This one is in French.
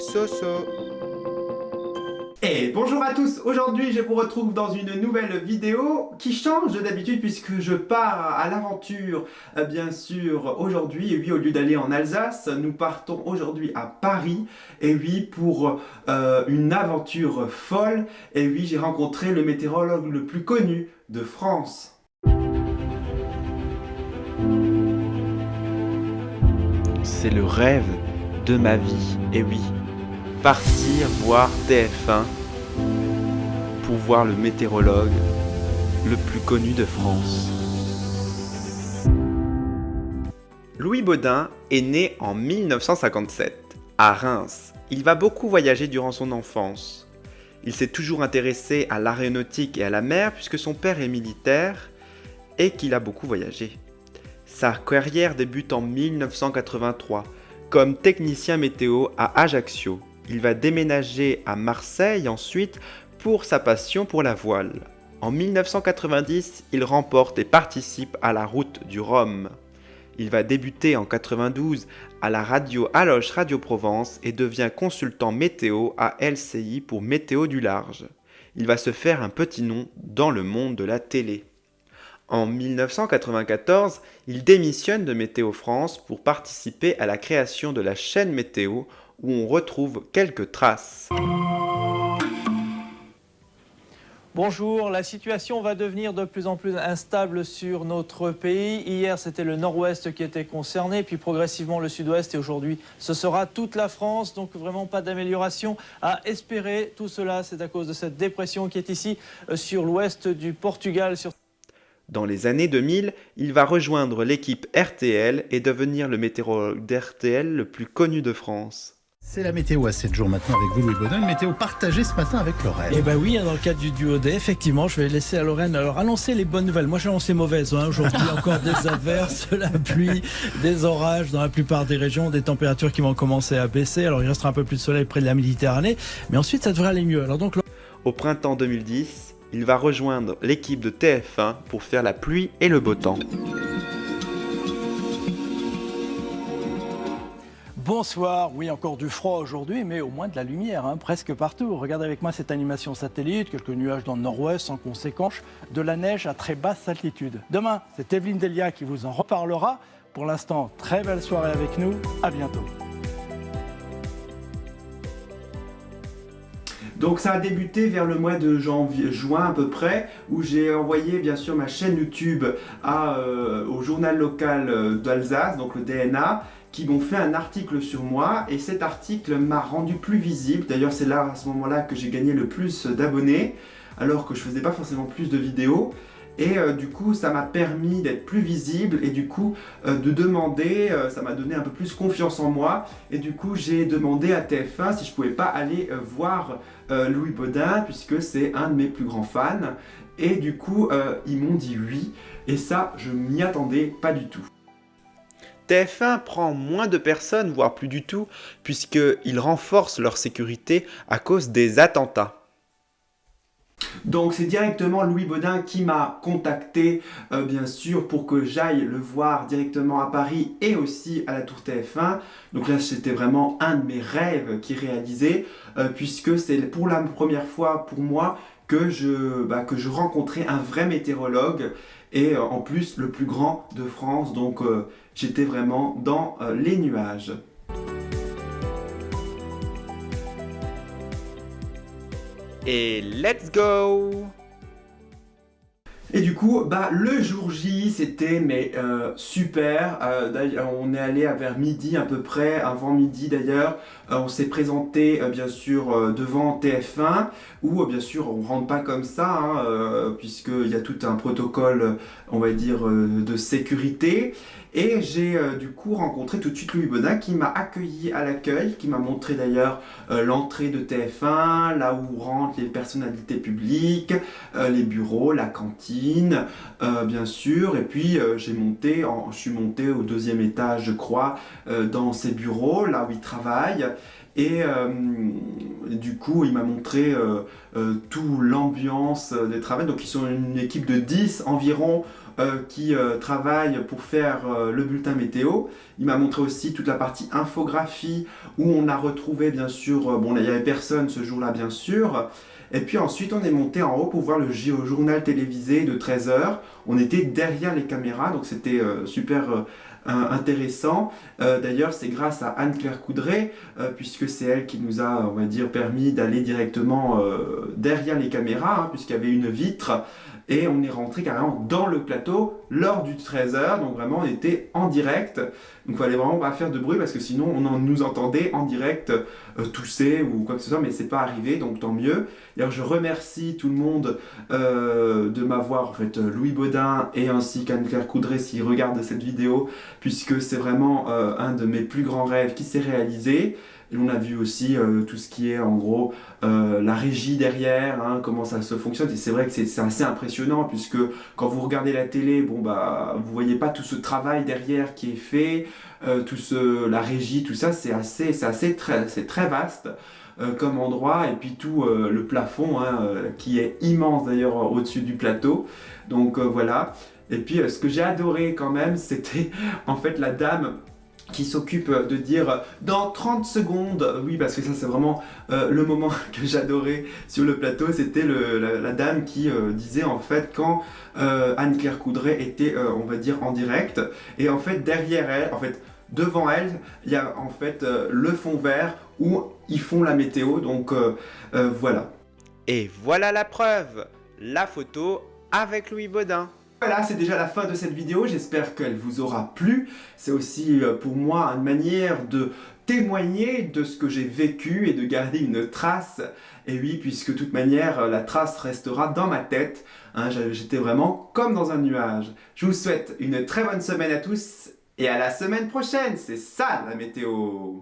Soso. Et bonjour à tous, aujourd'hui je vous retrouve dans une nouvelle vidéo qui change d'habitude puisque je pars à l'aventure bien sûr aujourd'hui. Et oui, au lieu d'aller en Alsace, nous partons aujourd'hui à Paris. Et oui, pour une aventure folle. Et oui, j'ai rencontré le météorologue le plus connu de France. C'est le rêve de ma vie. Et oui, partir voir TF1 pour voir le météorologue le plus connu de France. Louis Baudin est né en 1957 à Reims. Il va beaucoup voyager durant son enfance. Il s'est toujours intéressé à l'aéronautique et à la mer puisque son père est militaire et qu'il a beaucoup voyagé. Sa carrière débute en 1983 comme technicien météo à Ajaccio. Il va déménager à Marseille ensuite pour sa passion pour la voile. En 1990, il remporte et participe à la route du Rhum. Il va débuter en 92 à la radio Aloche Radio Provence et devient consultant météo à LCI pour Météo du Large. Il va se faire un petit nom dans le monde de la télé. En 1994, il démissionne de Météo France pour participer à la création de la chaîne Météo où on retrouve quelques traces. Bonjour, la situation va devenir de plus en plus instable sur notre pays. Hier, c'était le nord-ouest qui était concerné, puis progressivement le sud-ouest et aujourd'hui, ce sera toute la France. Donc vraiment pas d'amélioration à espérer. Tout cela, c'est à cause de cette dépression qui est ici sur l'ouest du Portugal. Dans les années 2000, il va rejoindre l'équipe RTL et devenir le météorologue d'RTL le plus connu de France. C'est la météo à 7 jours maintenant avec vous, Louis Baudin. Une météo partagée ce matin avec Lorraine. Eh ben oui, dans le cadre du duo D, effectivement, je vais laisser à Lorraine alors annoncer les bonnes nouvelles. Moi, j'ai annoncé mauvaises. Aujourd'hui, encore des averses, de la pluie, des orages dans la plupart des régions, des températures qui vont commencer à baisser. Alors, il restera un peu plus de soleil près de la Méditerranée, mais ensuite, ça devrait aller mieux. Alors donc, au printemps 2010, il va rejoindre l'équipe de TF1 pour faire la pluie et le beau temps. bonsoir, oui encore du froid aujourd'hui, mais au moins de la lumière, presque partout. Regardez avec moi cette animation satellite, quelques nuages dans le nord-ouest sans conséquence, de la neige à très basse altitude. Demain, c'est Evelyne Delia qui vous en reparlera. Pour l'instant, très belle soirée avec nous, à bientôt. Donc ça a débuté vers le mois de juin à peu près, où j'ai envoyé bien sûr ma chaîne YouTube au journal local d'Alsace, donc le DNA, qui m'ont fait un article sur moi, et cet article m'a rendu plus visible. D'ailleurs c'est là, à ce moment-là, que j'ai gagné le plus d'abonnés, alors que je faisais pas forcément plus de vidéos. Et du coup, ça m'a permis d'être plus visible et du coup de demander, ça m'a donné un peu plus confiance en moi. Et du coup, j'ai demandé à TF1 si je pouvais pas aller voir Louis Baudin, puisque c'est un de mes plus grands fans. Et du coup, ils m'ont dit oui. Et ça, je m'y attendais pas du tout. TF1 prend moins de personnes, voire plus du tout, puisqu'ils renforcent leur sécurité à cause des attentats. Donc c'est directement Louis Baudin qui m'a contacté bien sûr pour que j'aille le voir directement à Paris et aussi à la Tour TF1. Donc là c'était vraiment un de mes rêves qui est réalisé puisque c'est pour la première fois pour moi que je rencontrais un vrai météorologue et en plus le plus grand de France. Donc j'étais vraiment dans les nuages. Et let's go! Et du coup, le jour J, c'était super. D'ailleurs, on est allé vers midi à peu près, avant midi d'ailleurs. On s'est présenté bien sûr devant TF1, où bien sûr on rentre pas comme ça, puisqu'il y a tout un protocole, on va dire, de sécurité. Et j'ai du coup rencontré tout de suite Louis Baudin qui m'a accueilli à l'accueil, qui m'a montré d'ailleurs l'entrée de TF1, là où rentrent les personnalités publiques, les bureaux, la cantine, bien sûr. Et puis je suis monté au deuxième étage, je crois, dans ses bureaux, là où il travaille. Et du coup, il m'a montré toute l'ambiance des travaux. Donc, ils sont une équipe de 10 environ qui travaille pour faire le bulletin météo. Il m'a montré aussi toute la partie infographie où on a retrouvé bien sûr, bon il n'y avait personne ce jour-là bien sûr. Et puis ensuite on est monté en haut pour voir le journal télévisé de 13 heures. On était derrière les caméras, donc c'était super intéressant. D'ailleurs c'est grâce à Anne-Claire Coudray, puisque c'est elle qui nous a, on va dire, permis d'aller directement derrière les caméras, hein, puisqu'il y avait une vitre. Et on est rentré carrément dans le plateau lors du 13h, donc vraiment on était en direct. Donc il fallait vraiment pas faire de bruit parce que sinon nous entendait en direct tousser ou quoi que ce soit, mais c'est pas arrivé, donc tant mieux. D'ailleurs je remercie tout le monde de m'avoir, en fait Louis Baudin et ainsi qu'Anne-Claire Coudray s'ils regardent cette vidéo, puisque c'est vraiment un de mes plus grands rêves qui s'est réalisé. Et on a vu aussi tout ce qui est en gros la régie derrière, hein, comment ça se fonctionne. Et c'est vrai que c'est assez impressionnant puisque quand vous regardez la télé, bon bah vous voyez pas tout ce travail derrière qui est fait, la régie, tout ça, c'est très vaste comme endroit. Et puis tout le plafond hein, qui est immense d'ailleurs au-dessus du plateau. Donc voilà. Et puis ce que j'ai adoré quand même, c'était en fait la dame qui s'occupe de dire dans 30 secondes, oui parce que ça c'est vraiment le moment que j'adorais sur le plateau, c'était la dame qui disait en fait quand Anne-Claire Coudray était on va dire en direct, et en fait derrière elle, en fait devant elle, il y a en fait le fond vert où ils font la météo, donc voilà. Et voilà la preuve, la photo avec Louis Baudin. Voilà, c'est déjà la fin de cette vidéo, j'espère qu'elle vous aura plu. C'est aussi pour moi une manière de témoigner de ce que j'ai vécu et de garder une trace. Et oui, puisque de toute manière, la trace restera dans ma tête. Hein, j'étais vraiment comme dans un nuage. Je vous souhaite une très bonne semaine à tous et à la semaine prochaine. C'est ça la météo.